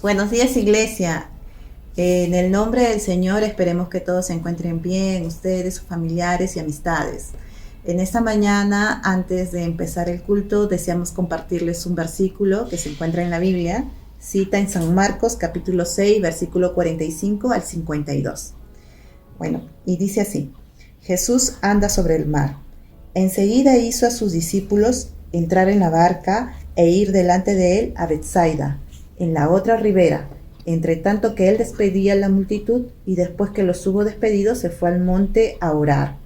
Buenos días, iglesia. En el nombre del Señor esperemos que todos se encuentren bien, ustedes, sus familiares y amistades. En esta mañana, antes de empezar el culto, deseamos compartirles un versículo que se encuentra en la Biblia, cita en San Marcos capítulo 6, versículo 45 al 52. Bueno, y dice así: Jesús anda sobre el mar. Enseguida hizo a sus discípulos entrar en la barca e ir delante de él a Betsaida, en la otra ribera, entre tanto que él despedía a la multitud, y después que los hubo despedido se fue al monte a orar.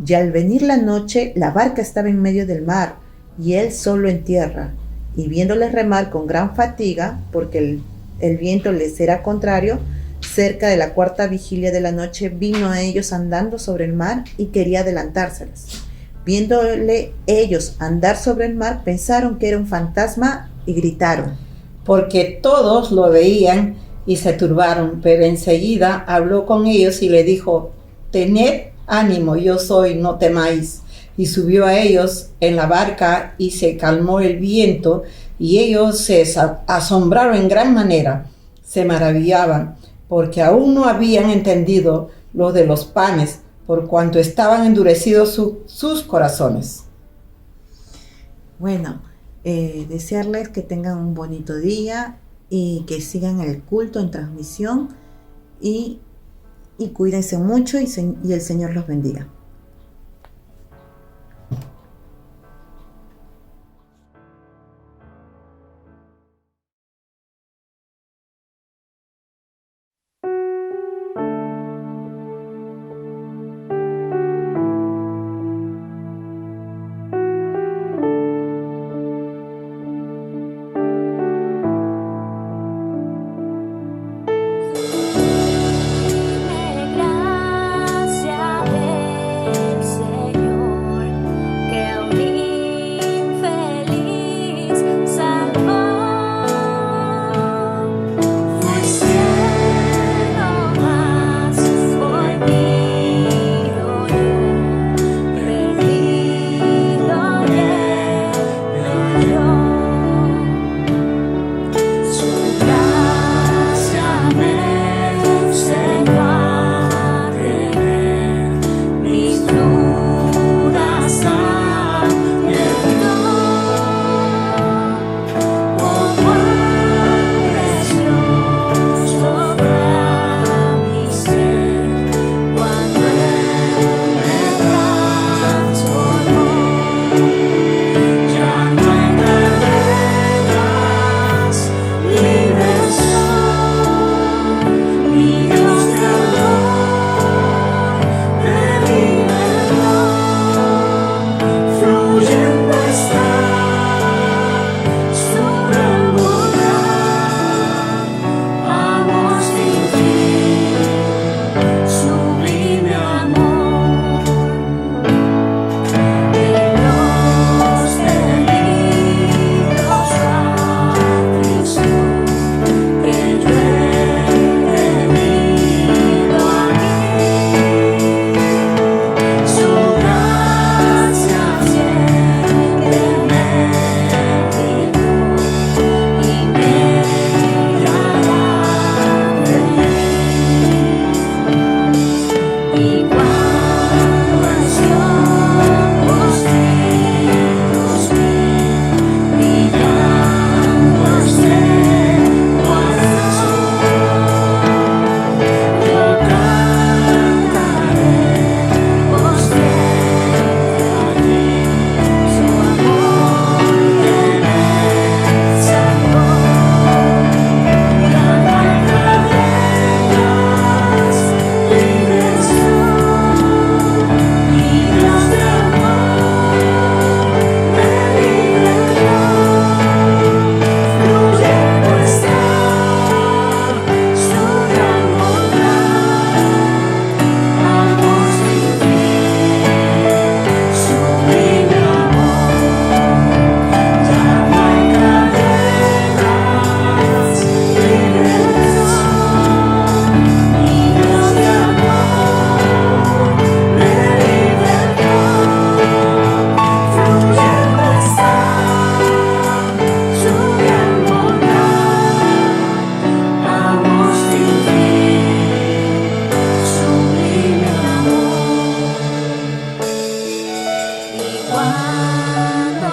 Y al venir la noche, la barca estaba en medio del mar, y él solo en tierra. Y viéndoles remar con gran fatiga, porque el viento les era contrario, cerca de la cuarta vigilia de la noche vino a ellos andando sobre el mar y quería adelantárseles. Viéndole ellos andar sobre el mar, pensaron que era un fantasma y gritaron, porque todos lo veían y se turbaron, pero enseguida habló con ellos y le dijo: tened ánimo, yo soy, no temáis. Y subió a ellos en la barca y se calmó el viento, y ellos se asombraron en gran manera, se maravillaban, porque aún no habían entendido lo de los panes, por cuanto estaban endurecidos sus corazones. Bueno, desearles que tengan un bonito día y que sigan el culto en transmisión y cuídense mucho y el Señor los bendiga.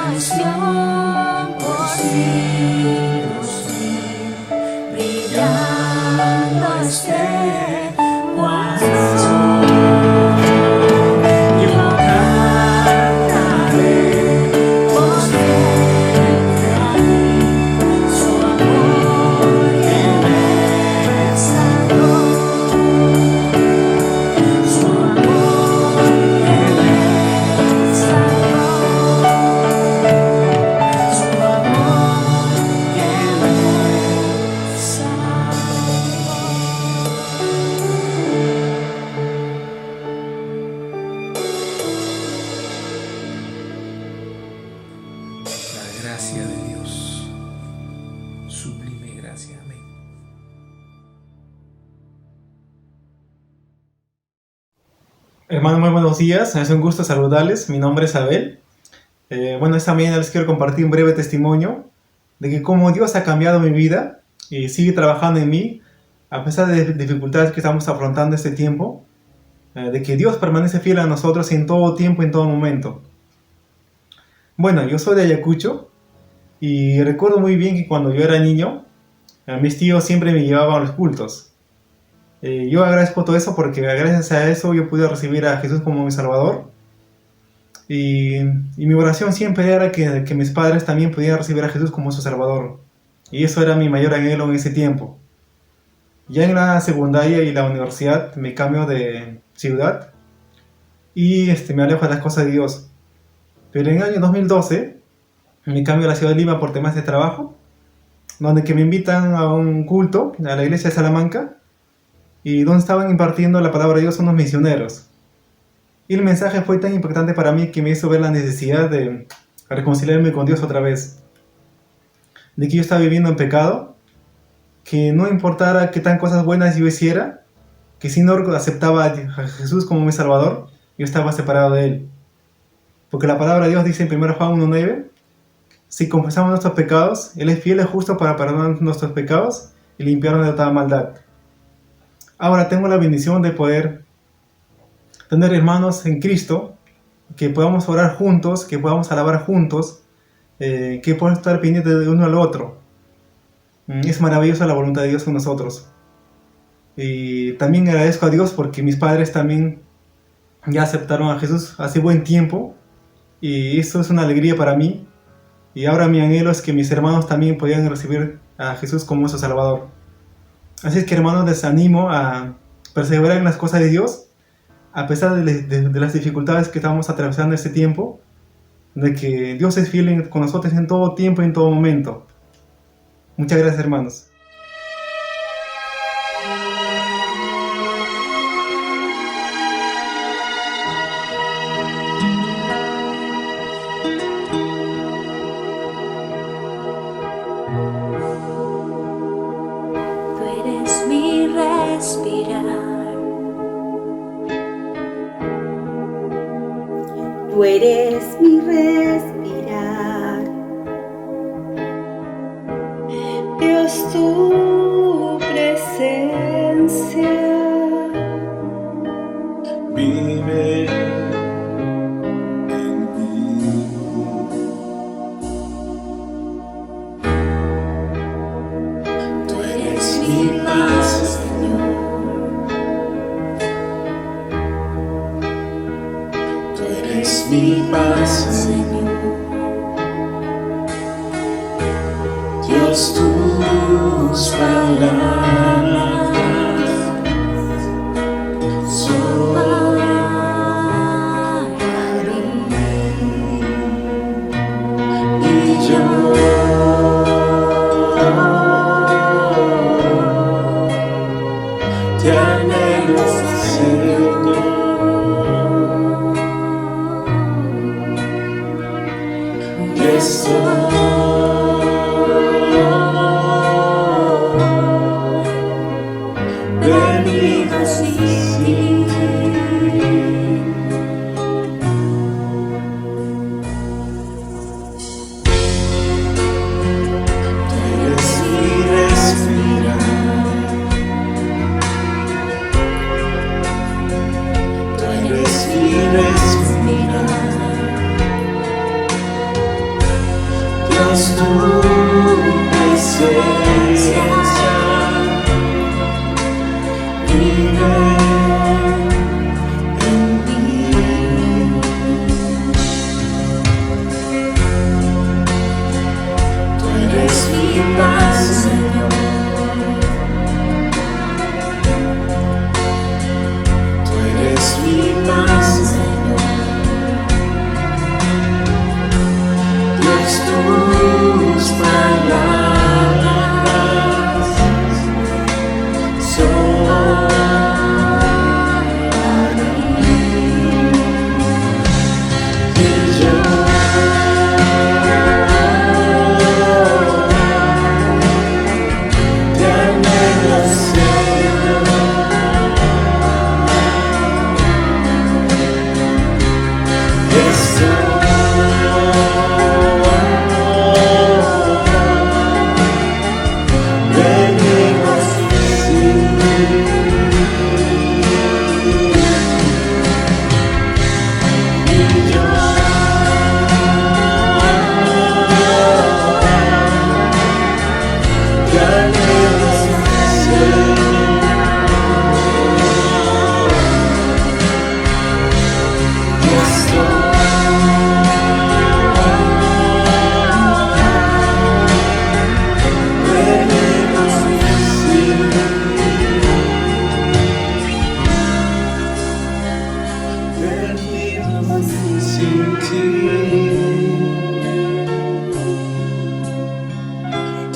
salvación por siglos mil, brillando esté Juan Sol. Yo cantaré por siempre a mí, su amor que me salvó, su amor que me salvó, su amor que me salvó. La gracia de Dios, sublime gracia, amén. Hermanos, muy buenos días, es un gusto saludarles, mi nombre es Abel. Esta mañana les quiero compartir un breve testimonio de que cómo Dios ha cambiado mi vida y sigue trabajando en mí, a pesar de dificultades que estamos afrontando este tiempo, de que Dios permanece fiel a nosotros en todo tiempo, en todo momento. Bueno, yo soy de Ayacucho y recuerdo muy bien que cuando yo era niño, mis tíos siempre me llevaban a los cultos. Yo agradezco todo eso porque gracias a eso yo pude recibir a Jesús como mi Salvador. Y mi oración siempre era que mis padres también pudieran recibir a Jesús como su Salvador. Y eso era mi mayor anhelo en ese tiempo. Ya en la secundaria y la universidad me cambio de ciudad y me alejo de las cosas de Dios. Pero en el año 2012 me cambio a la ciudad de Lima por temas de trabajo, donde que me invitan a un culto a la iglesia de Salamanca y donde estaban impartiendo la palabra de Dios unos misioneros. Y el mensaje fue tan impactante para mí que me hizo ver la necesidad de reconciliarme con Dios otra vez. De que yo estaba viviendo en pecado, que no importara qué tan cosas buenas yo hiciera, que si no aceptaba a Jesús como mi Salvador, yo estaba separado de Él. Porque la palabra de Dios dice en 1 Juan 1:9, si confesamos nuestros pecados, Él es fiel y justo para perdonar nuestros pecados y limpiarnos de toda maldad. Ahora tengo la bendición de poder tener hermanos en Cristo, que podamos orar juntos, que podamos alabar juntos, que podamos estar pendientes de uno al otro. Es maravillosa la voluntad de Dios con nosotros. Y también agradezco a Dios porque mis padres también ya aceptaron a Jesús hace buen tiempo, y eso es una alegría para mí. Y ahora mi anhelo es que mis hermanos también puedan recibir a Jesús como su Salvador. Así es que, hermanos, les animo a perseverar en las cosas de Dios, a pesar de las dificultades que estamos atravesando este tiempo, de que Dios es fiel con nosotros en todo tiempo y en todo momento. Muchas gracias, hermanos. Tú eres mi respirar, Tú eres mi respirar, Dios, tu presencia Vive en mí. Tú eres mi paz, Señor. tú eres mi paz, Señor. Dios, tus palabras son Para mí. y yo te anhelo, Señor. Y estoy venido así. Tú eres mi respirar, tú eres mi respirar. Dios, tu presencia vive en mí. Tú eres mi paz, Señor. Tú eres mi paz, Señor. Dios, tus palabras son para mí. Y yo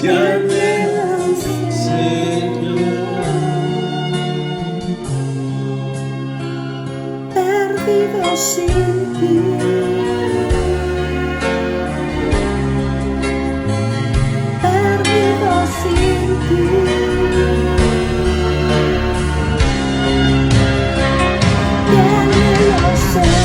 te anhelo, Señor. Perdido sin ti. Perdido sin ti. Te anhelo, Señor.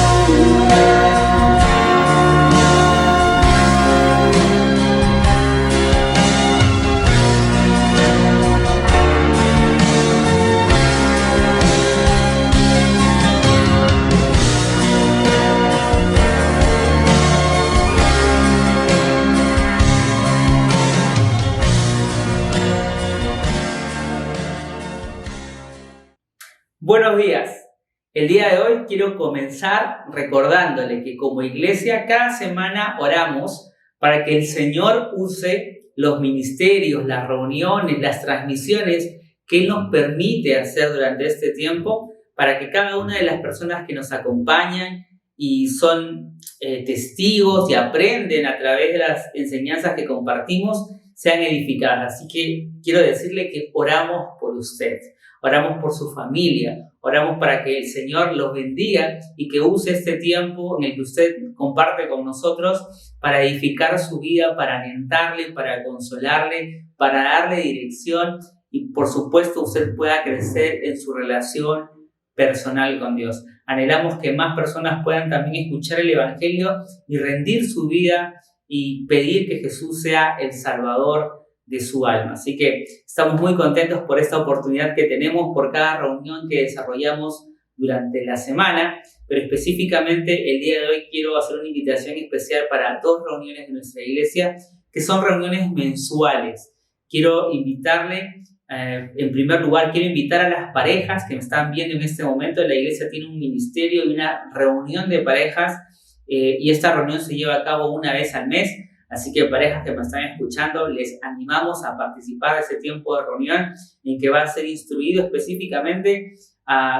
Buenos días. El día de hoy quiero comenzar recordándole que como iglesia cada semana oramos para que el Señor use los ministerios, las reuniones, las transmisiones que Él nos permite hacer durante este tiempo para que cada una de las personas que nos acompañan y son testigos y aprenden a través de las enseñanzas que compartimos sean edificadas. Así que quiero decirle que oramos por usted. Oramos por su familia, oramos para que el Señor los bendiga y que use este tiempo en el que usted comparte con nosotros para edificar su vida, para alentarle, para consolarle, para darle dirección y por supuesto usted pueda crecer en su relación personal con Dios. Anhelamos que más personas puedan también escuchar el Evangelio y rendir su vida y pedir que Jesús sea el Salvador de su alma. Así que estamos muy contentos por esta oportunidad que tenemos, por cada reunión que desarrollamos durante la semana, pero específicamente el día de hoy quiero hacer una invitación especial para 2 reuniones de nuestra iglesia, que son reuniones mensuales. Quiero invitarle, en primer lugar, quiero invitar a las parejas que me están viendo en este momento. La iglesia tiene un ministerio y una reunión de parejas, y esta reunión se lleva a cabo una vez al mes. Así que parejas que me están escuchando, les animamos a participar de ese tiempo de reunión en que va a ser instruido específicamente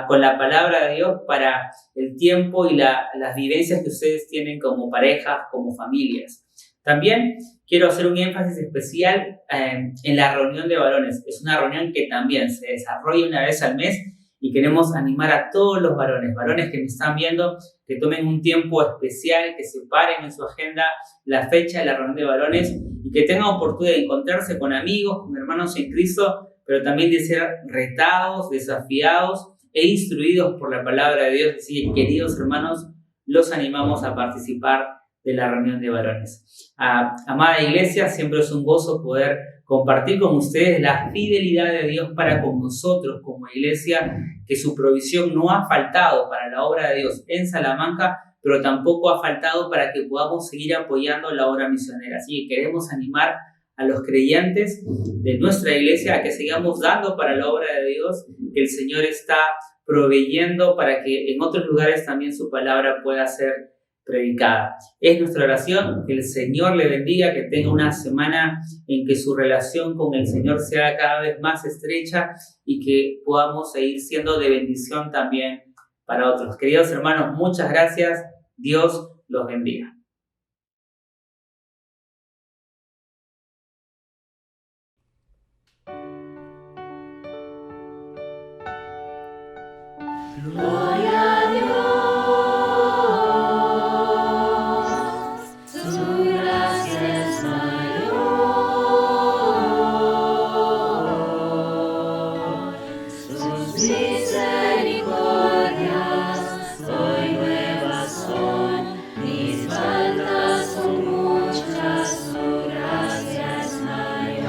con la palabra de Dios para el tiempo y las vivencias que ustedes tienen como parejas, como familias. También quiero hacer un énfasis especial en la reunión de varones. Es una reunión que también se desarrolla una vez al mes y queremos animar a todos los varones que me están viendo, que tomen un tiempo especial, que separen en su agenda la fecha de la reunión de varones y que tengan oportunidad de encontrarse con amigos, con hermanos en Cristo, pero también de ser retados, desafiados e instruidos por la palabra de Dios. Así que, queridos hermanos, los animamos a participar de la reunión de varones. Amada iglesia, siempre es un gozo poder compartir con ustedes la fidelidad de Dios para con nosotros como iglesia, que su provisión no ha faltado para la obra de Dios en Salamanca, pero tampoco ha faltado para que podamos seguir apoyando la obra misionera. Así que queremos animar a los creyentes de nuestra iglesia a que sigamos dando para la obra de Dios, que el Señor está proveyendo para que en otros lugares también su palabra pueda ser predicada. Es nuestra oración, que el Señor le bendiga, que tenga una semana en que su relación con el Señor sea cada vez más estrecha y que podamos seguir siendo de bendición también para otros. Queridos hermanos, muchas gracias. Dios los bendiga. Gloria a Dios, su gracia es mayor, sus misericordias hoy nuevas son, mis faltas son muchas, su gracia es mayor.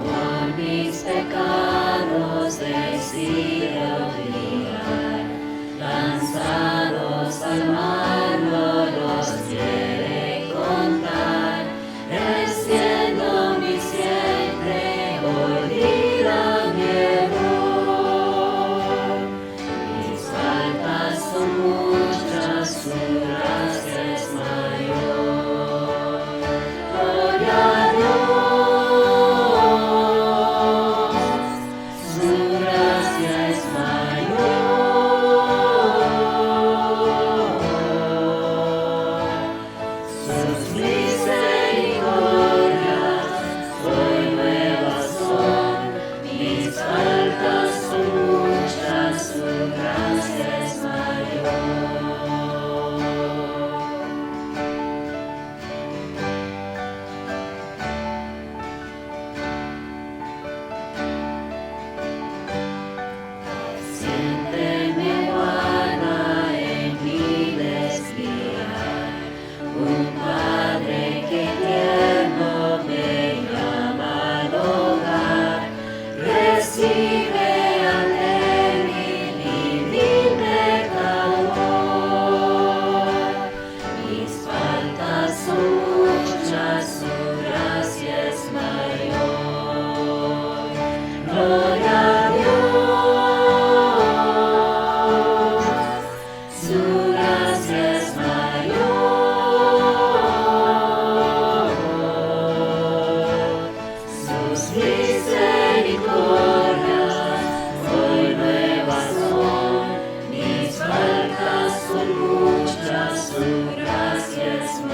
Por mis pecados decide olvidar, lanzados al mar no los quiere contar, Él siendo mi siempre olvida mi error, mis faltas son muchas, su gracia es mayor. Gloria a Dios, su gracia es mayor, sus misericordias hoy nuevas son, mis faltas son muchas, su gracia es mayor. Siempre me guarda en mi desviar, un Padre que tierno me llama al hogar, recibe al débil y mi pecador, mis faltas son muchas, su gracia es mayor. Gloria a Dios, su gracia es mayor, sus misericordias hoy nuevas son, mis faltas son muchas, su gracia es mayor.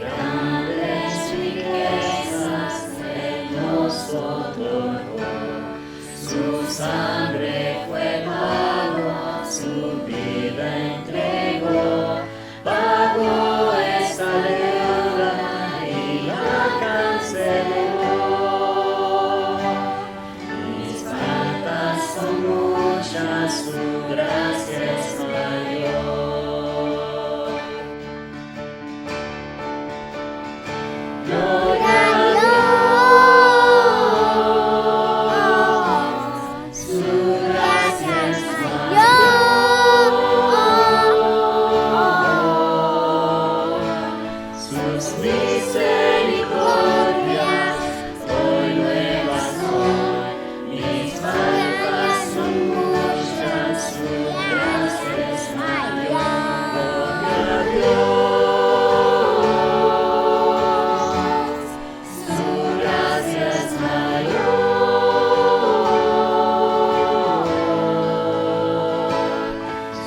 Grandes riquezas Él nos otorgó, su sangre fue pago, su vida entregó, pagó esta deuda y la canceló. Mis faltas son muchas, su gracia es mayor. Gloria a Dios, su gracia es mayor, sus misericordias hoy nuevas son, mis faltas son muchas, su gracia es mayor. Gloria a Dios, su gracia es mayor,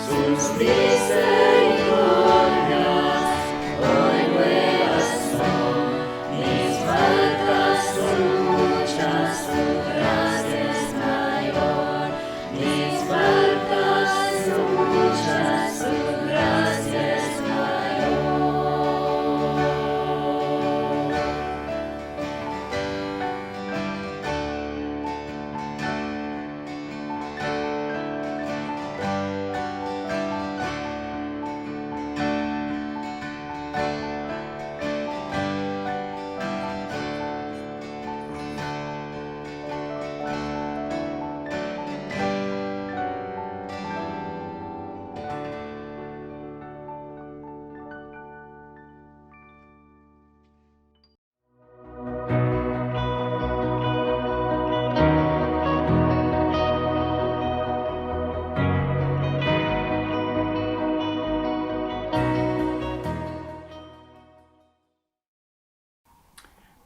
sus misericordias hoy nuevas son, mis faltas son muchas, su gracia es mayor.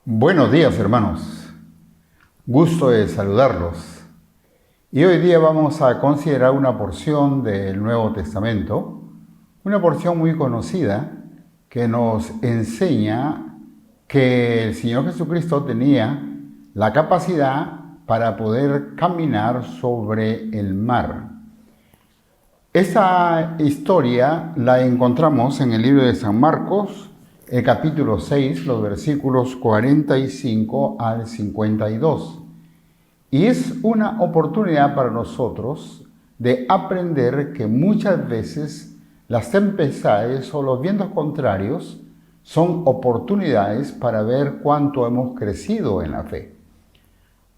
Buenos días, hermanos. Gusto de saludarlos. Y hoy día vamos a considerar una porción del Nuevo Testamento, una porción muy conocida que nos enseña que el Señor Jesucristo tenía la capacidad para poder caminar sobre el mar. Esta historia la encontramos en el libro de San Marcos, el capítulo 6, los versículos 45 al 52. Y es una oportunidad para nosotros de aprender que muchas veces las tempestades o los vientos contrarios son oportunidades para ver cuánto hemos crecido en la fe.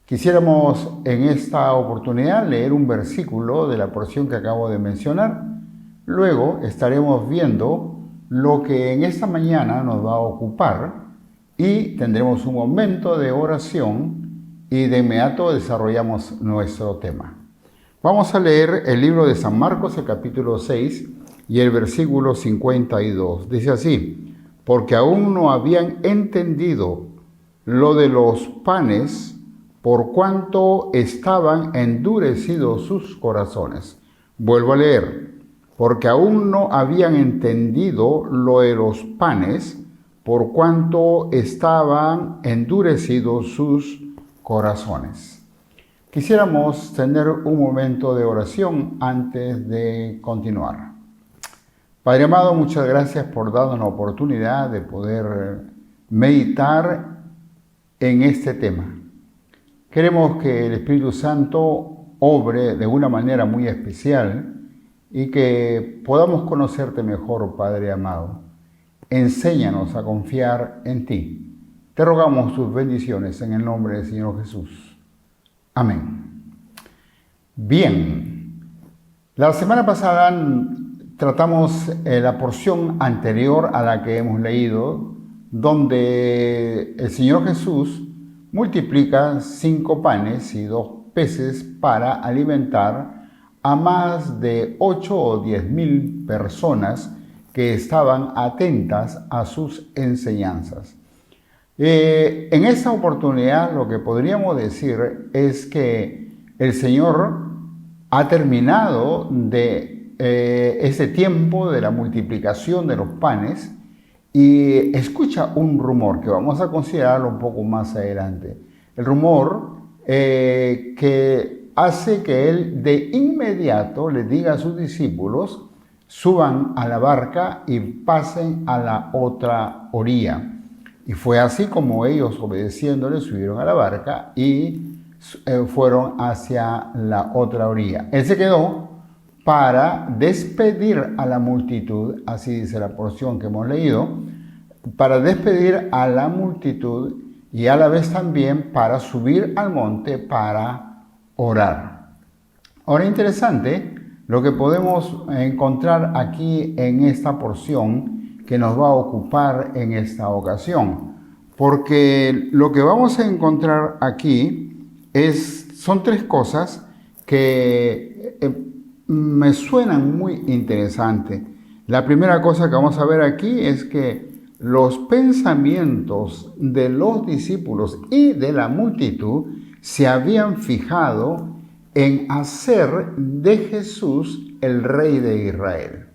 Quisiéramos en esta oportunidad leer un versículo de la porción que acabo de mencionar. Luego estaremos viendo lo que en esta mañana nos va a ocupar y tendremos un momento de oración y de inmediato desarrollamos nuestro tema. Vamos a leer el libro de San Marcos, el capítulo 6 y el versículo 52. Dice así: porque aún no habían entendido lo de los panes, por cuanto estaban endurecidos sus corazones. Vuelvo a leer: porque aún no habían entendido lo de los panes, por cuanto estaban endurecidos sus corazones. Quisiéramos tener un momento de oración antes de continuar. Padre amado, muchas gracias por darnos la oportunidad de poder meditar en este tema. Queremos que el Espíritu Santo obre de una manera muy especial y que podamos conocerte mejor, Padre amado. Enséñanos a confiar en ti. Te rogamos tus bendiciones en el nombre del Señor Jesús. Amén. Bien, la semana pasada tratamos la porción anterior a la que hemos leído, donde el Señor Jesús multiplica 5 panes y 2 peces para alimentar a más de 8 o 10,000 personas que estaban atentas a sus enseñanzas. En esta oportunidad lo que podríamos decir es que el Señor ha terminado de ese tiempo de la multiplicación de los panes y escucha un rumor que vamos a considerarlo un poco más adelante. El rumor que hace que Él de inmediato le diga a sus discípulos: suban a la barca y pasen a la otra orilla. Y fue así como ellos, obedeciéndole, subieron a la barca y fueron hacia la otra orilla. Él se quedó para despedir a la multitud, así dice la porción que hemos leído, para despedir a la multitud y a la vez también para subir al monte para orar. Ahora, interesante lo que podemos encontrar aquí en esta porción que nos va a ocupar en esta ocasión, porque lo que vamos a encontrar aquí son 3 cosas que me suenan muy interesantes. La primera cosa que vamos a ver aquí es que los pensamientos de los discípulos y de la multitud se habían fijado en hacer de Jesús el Rey de Israel.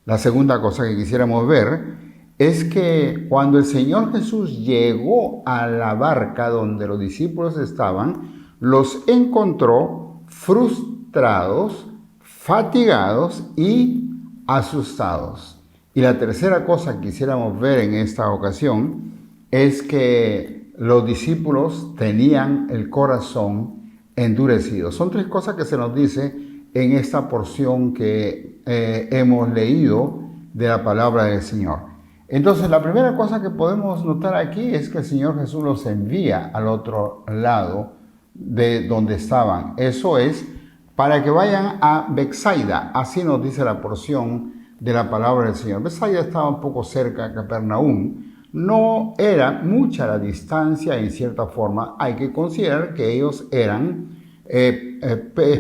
La segunda cosa que quisiéramos ver es que cuando el Señor Jesús llegó a la barca donde los discípulos estaban, los encontró frustrados, fatigados y asustados. Y la tercera cosa que quisiéramos ver en esta ocasión es que los discípulos tenían el corazón endurecido. Son 3 cosas que se nos dice en esta porción que hemos leído de la palabra del Señor. Entonces, la primera cosa que podemos notar aquí es que el Señor Jesús los envía al otro lado de donde estaban. Eso es para que vayan a Betsaida. Así nos dice la porción de la palabra del Señor. Betsaida estaba un poco cerca de Capernaum. No era mucha la distancia en cierta forma. Hay que considerar que ellos eran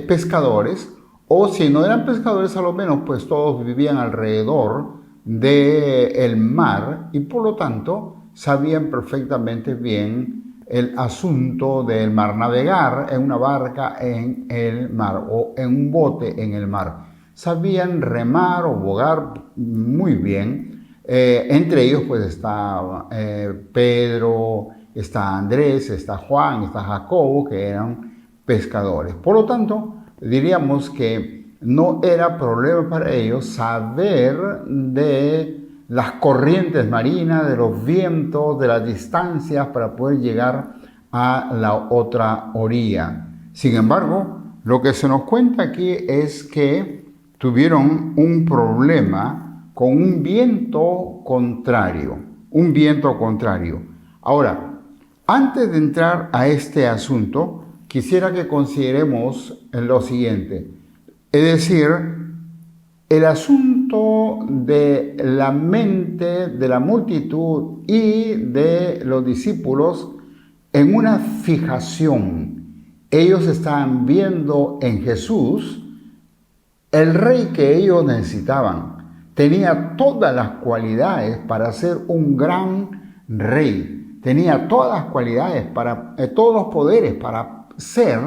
pescadores, o si no eran pescadores, a lo menos pues todos vivían alrededor del mar y por lo tanto sabían perfectamente bien el asunto del mar, navegar en una barca en el mar o en un bote en el mar. Sabían remar o bogar muy bien. Entre ellos pues está Pedro, está Andrés, está Juan, está Jacobo, que eran pescadores. Por lo tanto, diríamos que no era problema para ellos saber de las corrientes marinas, de los vientos, de las distancias para poder llegar a la otra orilla. Sin embargo, lo que se nos cuenta aquí es que tuvieron un problema con un viento contrario. Ahora, antes de entrar a este asunto, quisiera que consideremos lo siguiente. Es decir, el asunto de la mente de la multitud y de los discípulos en una fijación. Ellos estaban viendo en Jesús el rey que ellos necesitaban. Tenía todas las cualidades para ser un gran rey. Tenía todas las cualidades, todos los poderes para ser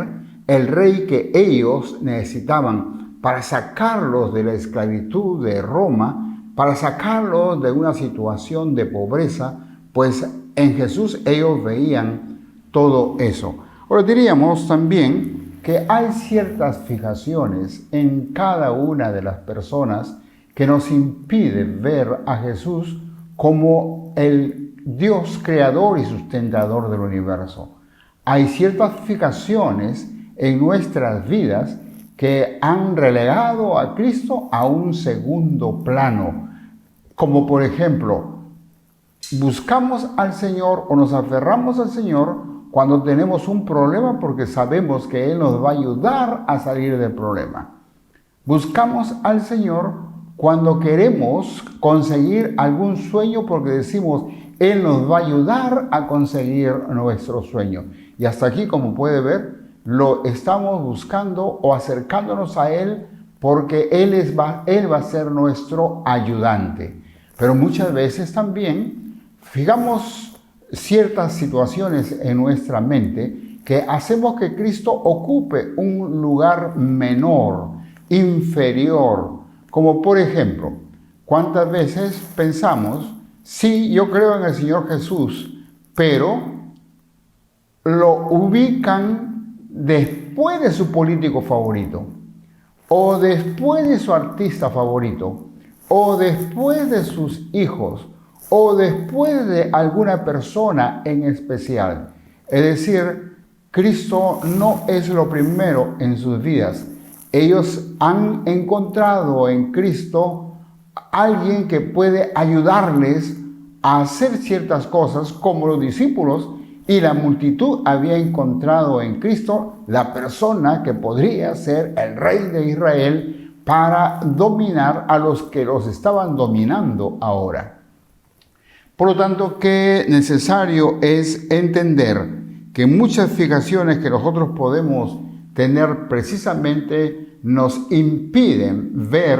el rey que ellos necesitaban, para sacarlos de la esclavitud de Roma, para sacarlos de una situación de pobreza, pues en Jesús ellos veían todo eso. Ahora diríamos también que hay ciertas fijaciones en cada una de las personas que nos impiden ver a Jesús como el Dios creador y sustentador del universo. Hay ciertas fijaciones en nuestras vidas que han relegado a Cristo a un segundo plano, como por ejemplo, buscamos al Señor o nos aferramos al Señor cuando tenemos un problema porque sabemos que Él nos va a ayudar a salir del problema. Buscamos al Señor cuando queremos conseguir algún sueño porque decimos, Él nos va a ayudar a conseguir nuestro sueño. Y hasta aquí, como puede ver, lo estamos buscando o acercándonos a Él porque Él va a ser nuestro ayudante. Pero muchas veces también fijamos ciertas situaciones en nuestra mente que hacemos que Cristo ocupe un lugar menor, inferior. Como por ejemplo, ¿cuántas veces pensamos, sí, yo creo en el Señor Jesús, pero lo ubican después de su político favorito, o después de su artista favorito, o después de sus hijos, o después de alguna persona en especial? Es decir, Cristo no es lo primero en sus vidas. Ellos han encontrado en Cristo alguien que puede ayudarles a hacer ciertas cosas, como los discípulos y la multitud había encontrado en Cristo la persona que podría ser el rey de Israel para dominar a los que los estaban dominando ahora. Por lo tanto, qué necesario es entender que muchas fijaciones que nosotros podemos tener precisamente nos impiden ver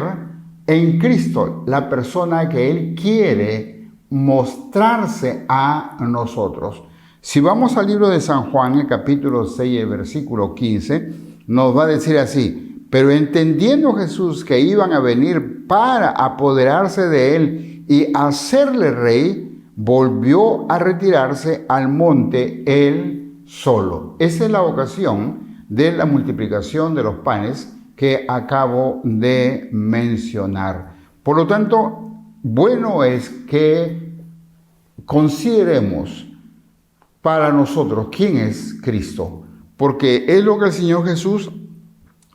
en Cristo la persona que Él quiere mostrarse a nosotros. Si vamos al libro de San Juan, el capítulo 6, el versículo 15, nos va a decir así: pero entendiendo Jesús que iban a venir para apoderarse de Él y hacerle rey, volvió a retirarse al monte Él solo. Esa es la ocasión de la multiplicación de los panes que acabo de mencionar. Por lo tanto, bueno es que consideremos para nosotros quién es Cristo, porque es lo que el Señor Jesús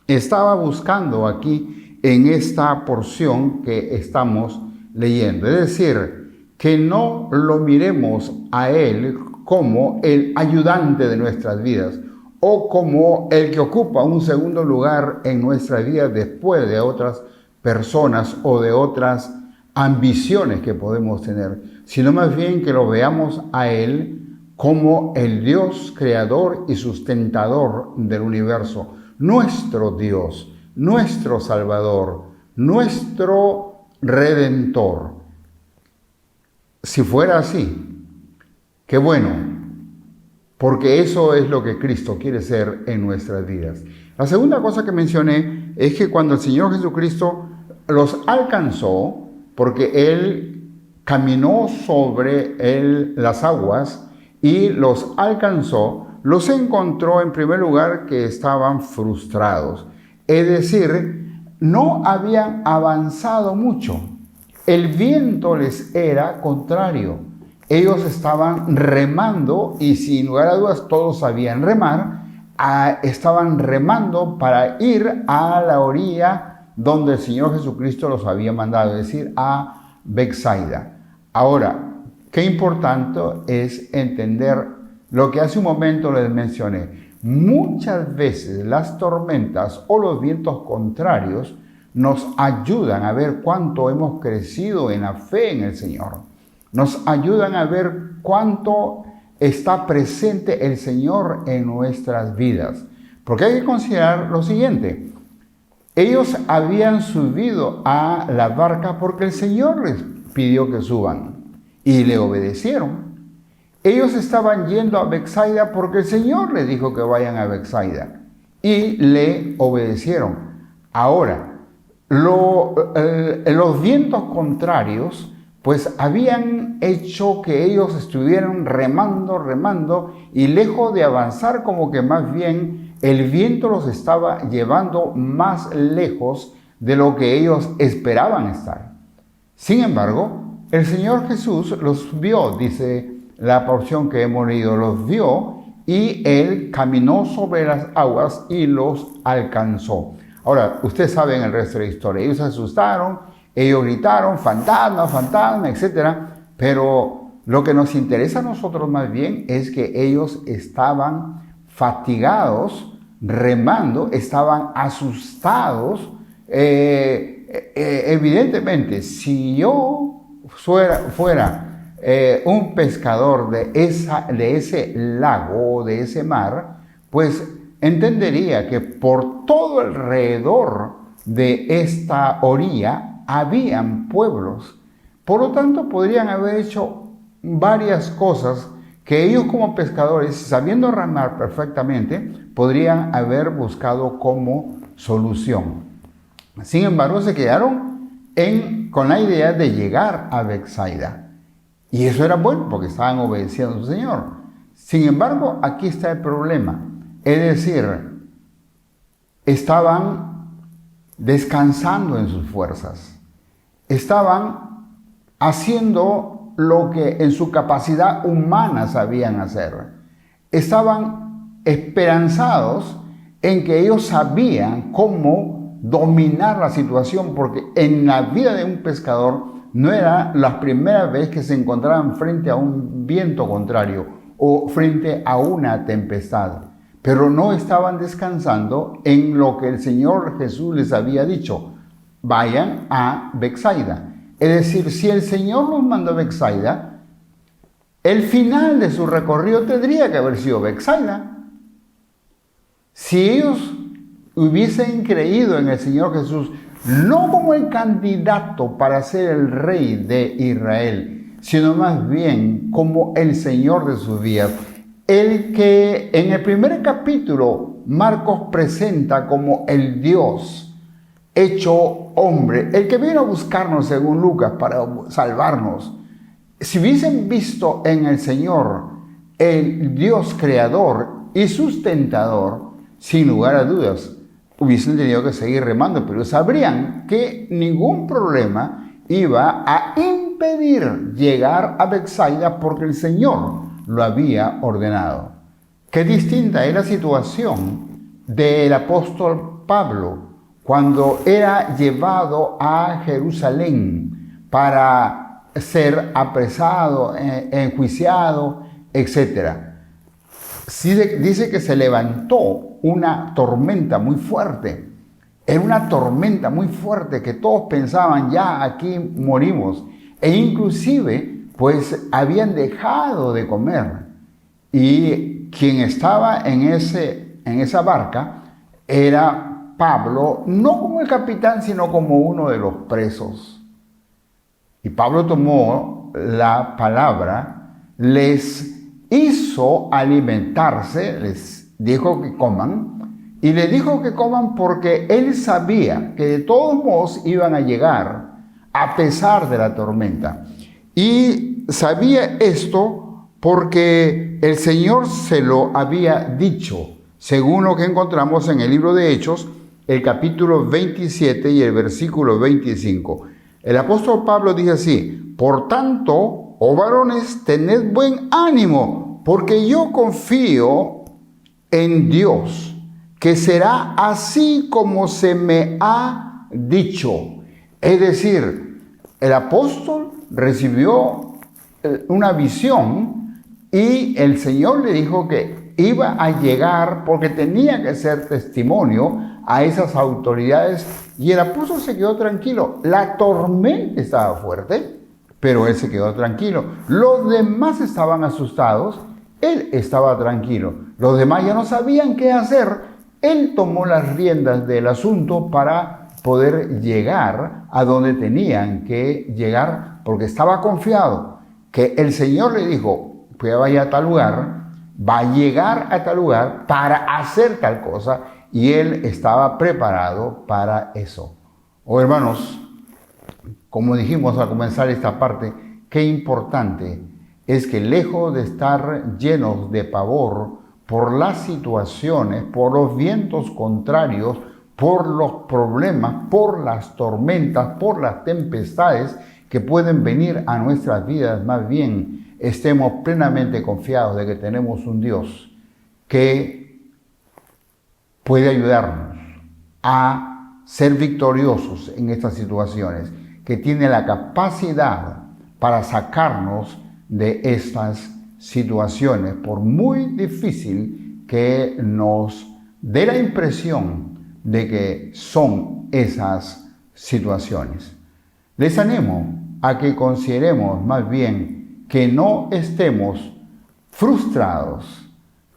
estaba buscando aquí en esta porción que estamos leyendo. Es decir, que no lo miremos a Él como el ayudante de nuestras vidas o como el que ocupa un segundo lugar en nuestras vidas después de otras personas o de otras ambiciones que podemos tener, sino más bien que lo veamos a Él como el Dios creador y sustentador del universo, nuestro Dios, nuestro Salvador, nuestro Redentor. Si fuera así, Qué bueno, porque eso es lo que Cristo quiere ser en nuestras vidas. La segunda cosa que mencioné es que cuando el Señor Jesucristo los alcanzó, porque Él caminó sobre las aguas y los alcanzó, los encontró en primer lugar que estaban frustrados. Es decir, no habían avanzado mucho. El viento les era contrario. Ellos estaban remando y sin lugar a dudas todos sabían remar. Estaban remando para ir a la orilla donde el Señor Jesucristo los había mandado, es decir, a Betsaida. Ahora, qué importante es entender lo que hace un momento les mencioné. Muchas veces las tormentas o los vientos contrarios nos ayudan a ver cuánto hemos crecido en la fe en el Señor. Nos ayudan a ver cuánto está presente el Señor en nuestras vidas. Porque hay que considerar lo siguiente. Ellos habían subido a la barca porque el Señor les pidió que suban y le obedecieron. Ellos estaban yendo a Betsaida porque el Señor les dijo que vayan a Betsaida y le obedecieron. Ahora, los vientos contrarios pues habían hecho que ellos estuvieran remando y lejos de avanzar, como que más bien el viento los estaba llevando más lejos de lo que ellos esperaban estar. Sin embargo, el Señor Jesús los vio, dice la porción que hemos leído, los vio y Él caminó sobre las aguas y los alcanzó. Ahora, ustedes saben el resto de la historia. Ellos se asustaron, ellos gritaron, fantasma, fantasma, etc. Pero lo que nos interesa a nosotros más bien es que ellos estaban fatigados, remando, estaban asustados. Evidentemente, si yo fuera un pescador de ese lago, de ese mar, pues entendería que por todo alrededor de esta orilla habían pueblos. Por lo tanto, podrían haber hecho varias cosas que ellos como pescadores, sabiendo remar perfectamente, podrían haber buscado como solución. Sin embargo, se quedaron con la idea de llegar a Betsaida. Y eso era bueno porque estaban obedeciendo al Señor. Sin embargo, aquí está el problema. Es decir, estaban descansando en sus fuerzas. Estaban haciendo lo que en su capacidad humana sabían hacer. Estaban esperanzados en que ellos sabían cómo dominar la situación, porque en la vida de un pescador no era la primera vez que se encontraban frente a un viento contrario o frente a una tempestad, pero no estaban descansando en lo que el Señor Jesús les había dicho: vayan a Betsaida. Es decir, si el Señor los mandó a Betsaida, el final de su recorrido tendría que haber sido Betsaida. Si ellos hubiesen creído en el Señor Jesús, no como el candidato para ser el rey de Israel, sino más bien como el Señor de sus vidas, el que en el primer capítulo Marcos presenta como el Dios hecho hombre, el que vino a buscarnos según Lucas para salvarnos. Si hubiesen visto en el Señor el Dios creador y sustentador, sin lugar a dudas, hubiesen tenido que seguir remando, pero sabrían que ningún problema iba a impedir llegar a Betsaida porque el Señor lo había ordenado. Qué distinta es la situación del apóstol Pablo cuando era llevado a Jerusalén para ser apresado, enjuiciado, etc. Sí, dice que se levantó una tormenta muy fuerte. Era una tormenta muy fuerte que todos pensaban, ya aquí morimos. E inclusive, pues habían dejado de comer. Y quien estaba en esa barca era Pablo, no como el capitán, sino como uno de los presos. Y Pablo tomó la palabra, les hizo alimentarse, les dijo que coman, y les dijo que coman porque él sabía que de todos modos iban a llegar a pesar de la tormenta. Y sabía esto porque el Señor se lo había dicho, según lo que encontramos en el libro de Hechos, el capítulo 27 y el versículo 25. El apóstol Pablo dice así: por tanto, oh varones, tened buen ánimo, porque yo confío en Dios, que será así como se me ha dicho. Es decir, el apóstol recibió una visión y el Señor le dijo que iba a llegar porque tenía que ser testimonio a esas autoridades, y el apóstol se quedó tranquilo. La tormenta estaba fuerte, pero él se quedó tranquilo. Los demás estaban asustados, él estaba tranquilo. Los demás ya no sabían qué hacer. Él tomó las riendas del asunto para poder llegar a donde tenían que llegar, porque estaba confiado que el Señor le dijo: pues vaya a tal lugar, va a llegar a tal lugar para hacer tal cosa, y él estaba preparado para eso. Oh, hermanos, como dijimos al comenzar esta parte, qué importante es que, lejos de estar llenos de pavor por las situaciones, por los vientos contrarios, por los problemas, por las tormentas, por las tempestades que pueden venir a nuestras vidas, más bien estemos plenamente confiados de que tenemos un Dios que puede ayudarnos a ser victoriosos en estas situaciones, que tiene la capacidad para sacarnos de estas situaciones, por muy difícil que nos dé la impresión de que son esas situaciones. Les animo a que consideremos más bien que no estemos frustrados,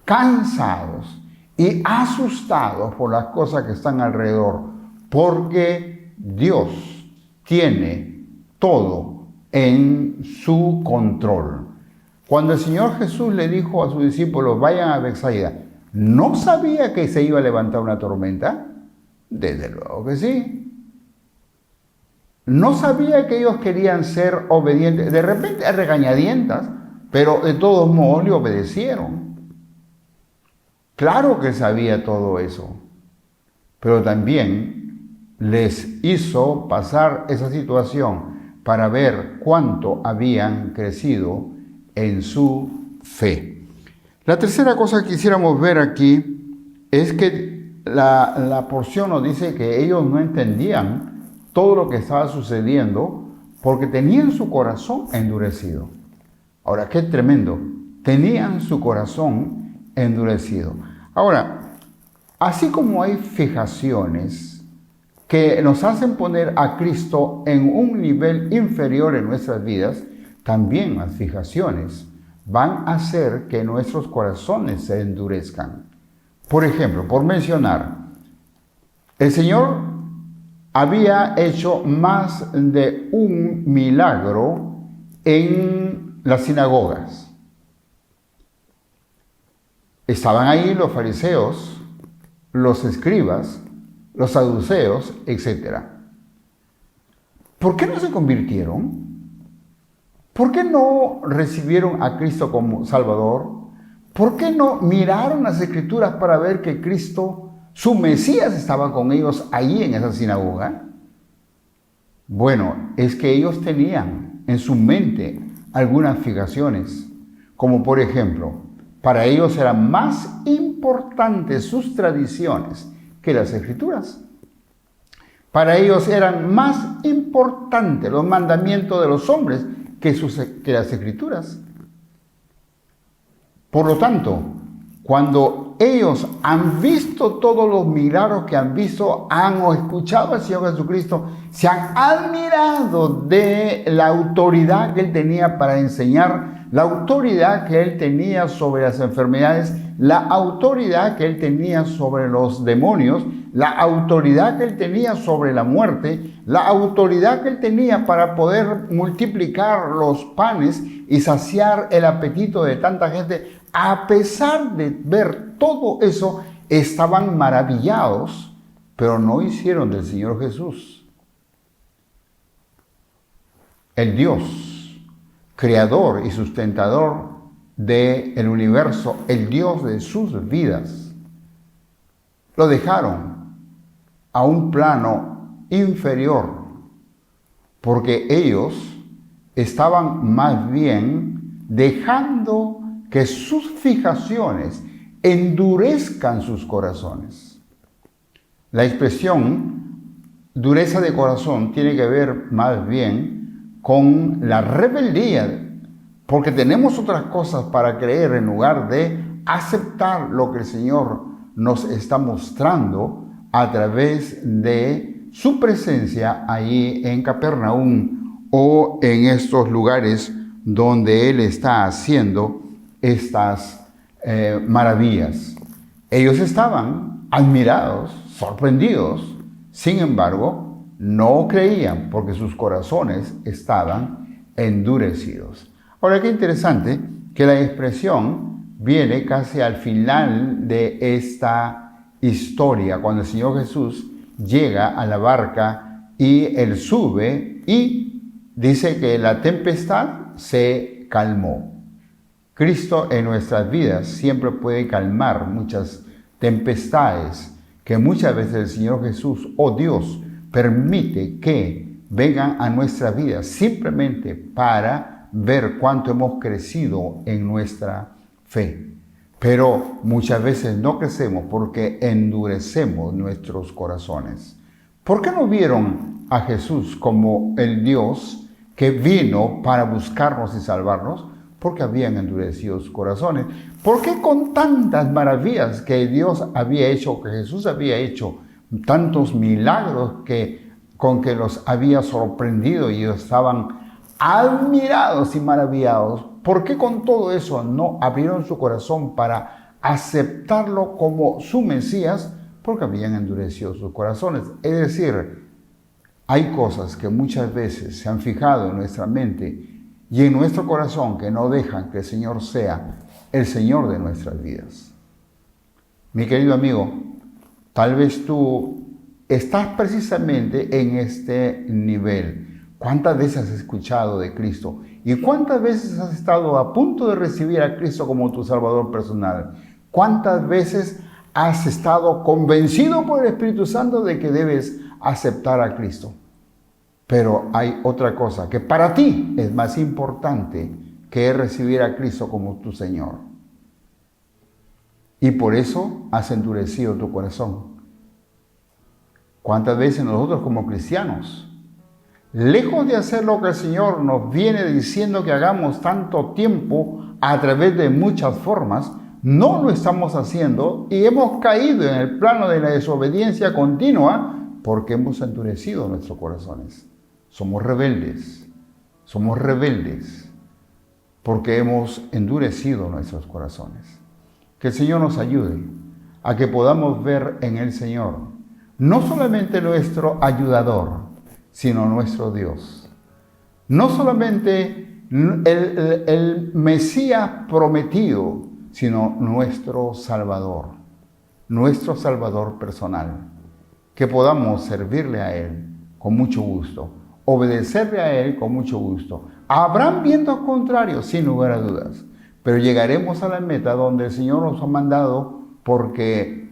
cansados y asustados por las cosas que están alrededor, porque Dios tiene todo en su control. Cuando el Señor Jesús le dijo a sus discípulos: vayan a Betsaida, ¿no sabía que se iba a levantar una tormenta? Desde luego que sí. No sabía que ellos querían ser obedientes, de repente a regañadientas, pero de todos modos le obedecieron. Claro que sabía todo eso, pero también les hizo pasar esa situación para ver cuánto habían crecido en su fe. La tercera cosa que quisiéramos ver aquí es que la porción nos dice que ellos no entendían todo lo que estaba sucediendo porque tenían su corazón endurecido. Ahora, qué tremendo. Tenían su corazón endurecido. Ahora, así como hay fijaciones que nos hacen poner a Cristo en un nivel inferior en nuestras vidas, también las fijaciones van a hacer que nuestros corazones se endurezcan. Por ejemplo, por mencionar, el Señor había hecho más de un milagro en las sinagogas. Estaban ahí los fariseos, los escribas, los saduceos, etc. ¿Por qué no se convirtieron? ¿Por qué no recibieron a Cristo como Salvador? ¿Por qué no miraron las Escrituras para ver que Cristo, su Mesías, estaba con ellos allí en esa sinagoga? Bueno, es que ellos tenían en su mente algunas fijaciones, como por ejemplo, para ellos eran más importantes sus tradiciones que las Escrituras. Para ellos eran más importantes los mandamientos de los hombres que las Escrituras. Por lo tanto, cuando ellos han visto todos los milagros que han visto, han escuchado al Señor Jesucristo, se han admirado de la autoridad que Él tenía para enseñar, la autoridad que Él tenía sobre las enfermedades, la autoridad que Él tenía sobre los demonios, la autoridad que él tenía sobre la muerte, la autoridad que él tenía para poder multiplicar los panes y saciar el apetito de tanta gente, a pesar de ver todo eso, estaban maravillados, pero no hicieron del Señor Jesús el Dios, creador y sustentador del universo, el Dios de sus vidas. Lo dejaron a un plano inferior, porque ellos estaban más bien dejando que sus fijaciones endurezcan sus corazones. La expresión dureza de corazón tiene que ver más bien con la rebeldía, porque tenemos otras cosas para creer en lugar de aceptar lo que el Señor nos está mostrando a través de su presencia ahí en Capernaum o en estos lugares donde Él está haciendo estas maravillas. Ellos estaban admirados, sorprendidos, sin embargo, no creían porque sus corazones estaban endurecidos. Ahora, qué interesante que la expresión viene casi al final de esta historia, cuando el Señor Jesús llega a la barca y Él sube y dice que la tempestad se calmó. Cristo en nuestras vidas siempre puede calmar muchas tempestades que muchas veces el Señor Jesús o Dios permite que vengan a nuestra vida simplemente para ver cuánto hemos crecido en nuestra fe. Pero muchas veces no crecemos porque endurecemos nuestros corazones. ¿Por qué no vieron a Jesús como el Dios que vino para buscarnos y salvarnos? Porque habían endurecido sus corazones. ¿Por qué con tantas maravillas que Dios había hecho, que Jesús había hecho, tantos milagros con que los había sorprendido y ellos estaban admirados y maravillados? ¿Por qué con todo eso no abrieron su corazón para aceptarlo como su Mesías? Porque habían endurecido sus corazones. Es decir, hay cosas que muchas veces se han fijado en nuestra mente y en nuestro corazón que no dejan que el Señor sea el Señor de nuestras vidas. Mi querido amigo, tal vez tú estás precisamente en este nivel. ¿Cuántas veces has escuchado de Cristo? ¿Y cuántas veces has estado a punto de recibir a Cristo como tu Salvador personal? ¿Cuántas veces has estado convencido por el Espíritu Santo de que debes aceptar a Cristo? Pero hay otra cosa que para ti es más importante, que es recibir a Cristo como tu Señor. Y por eso has endurecido tu corazón. ¿Cuántas veces nosotros como cristianos, lejos de hacer lo que el Señor nos viene diciendo que hagamos tanto tiempo a través de muchas formas, no lo estamos haciendo y hemos caído en el plano de la desobediencia continua porque hemos endurecido nuestros corazones? Somos rebeldes porque hemos endurecido nuestros corazones. Que el Señor nos ayude a que podamos ver en el Señor no solamente nuestro ayudador, sino nuestro Dios. No solamente el Mesías prometido, sino nuestro Salvador personal. Que podamos servirle a Él con mucho gusto, obedecerle a Él con mucho gusto. Habrán vientos contrarios, sin lugar a dudas, pero llegaremos a la meta donde el Señor nos ha mandado, porque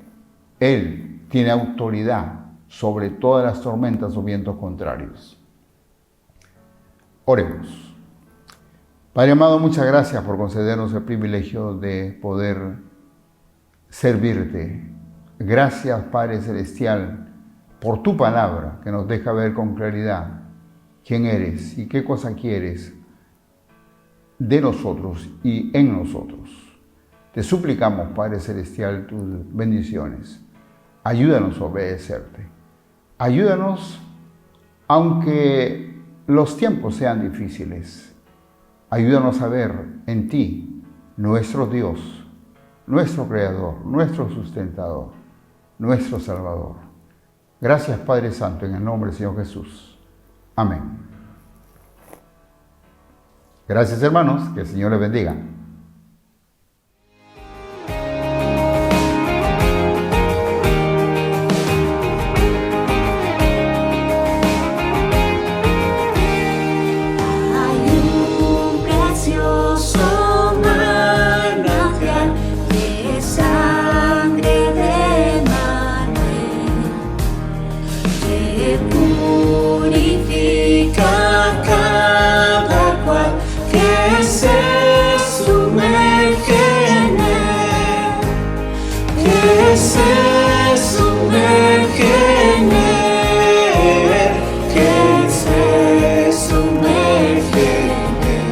Él tiene autoridad sobre todas las tormentas o vientos contrarios. Oremos. Padre amado, muchas gracias por concedernos el privilegio de poder servirte. Gracias, Padre Celestial, por tu palabra que nos deja ver con claridad quién eres y qué cosa quieres de nosotros y en nosotros. Te suplicamos, Padre Celestial, tus bendiciones. Ayúdanos a obedecerte. Ayúdanos, aunque los tiempos sean difíciles. Ayúdanos a ver en ti, nuestro Dios, nuestro Creador, nuestro sustentador, nuestro Salvador. Gracias, Padre Santo, en el nombre del Señor Jesús. Amén. Gracias, hermanos. Que el Señor les bendiga. Hay un precioso manantial de sangre de Manuel que purifica cada cual que se sumerge en él, que se sumerge en él, que se sumerge en él,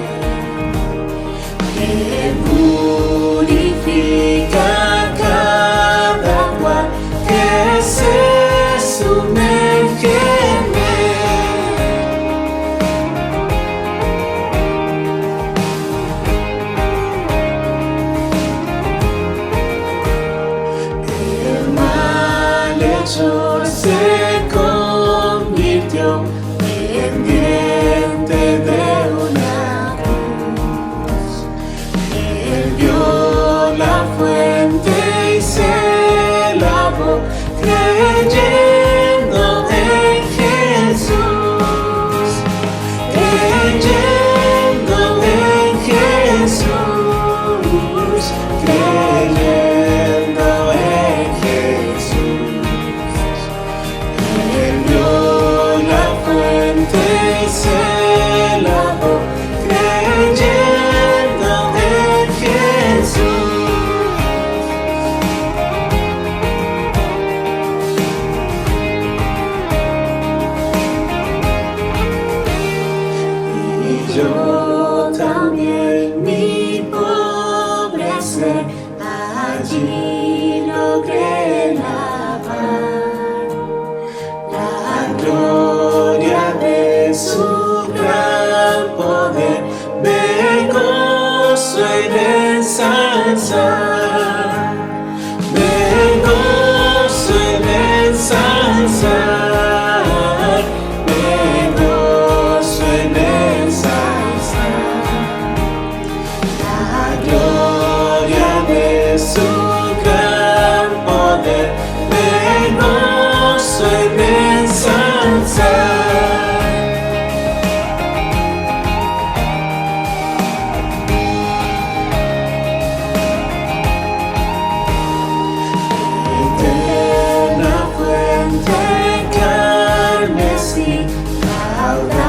que purifica cada cual que se sumerge en él. El malhechor se convirtió en diente de una cruz. Él vio la fuente y se lavó creyendo en Jesús, creyendo en Jesús, creyendo en Jesús. Él vio la fuente y se lavó creyendo en Jesús. Y yo también mi pobre ser allí logré lavar la gloria de su gran poder, me gozo en ensalzar, me gozo en ensalzar, me gozo en ensalzar la gloria de su gran poder, me gozo en ensalzar. Eterna fuente carmesí, caudal